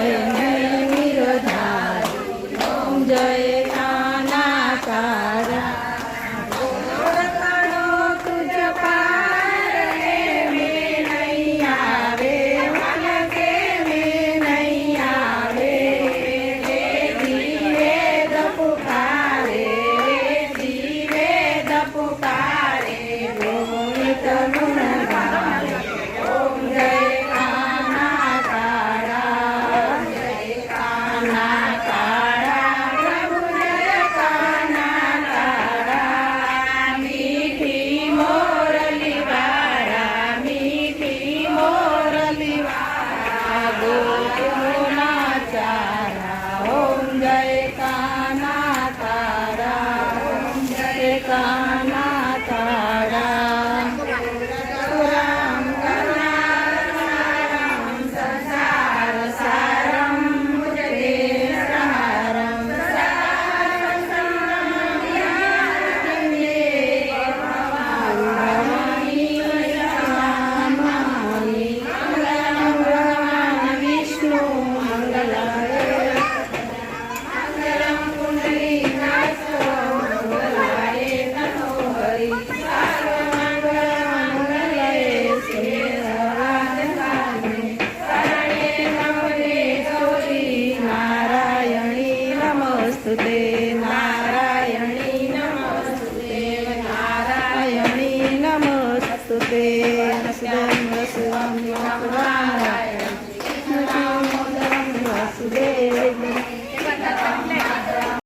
नहीं निरधारी। ओम जय कानाकारा तुझ पार में नहीं आवे, मन के में नहीं आवे। वेद पुकारे, वेद पुकारे, गुणित गुण गावे। ओम जय कानाकारा, जय कानाकारा, प्रभु जय कानाकारा। मीठी मोरली वारा, मीठी मोरली वारा, गोकुलना चारा। ओम जय कानाकारा, ओम जय कानाकारा। राम करुणारसारं संसार सारं भुजगेन्द्रहारं भगवान् विष्णु मंगलं पुंडरीकाक्षो मंगलाय तनो हरि। सर्वमंगलमंगले शिवे सर्वार्थसाधिके शरण्ये त्र्यंबके गौरी नारायणी नमोस्तुते। नारायणी नमोस्तुते, नारायणी नमोस्तुते।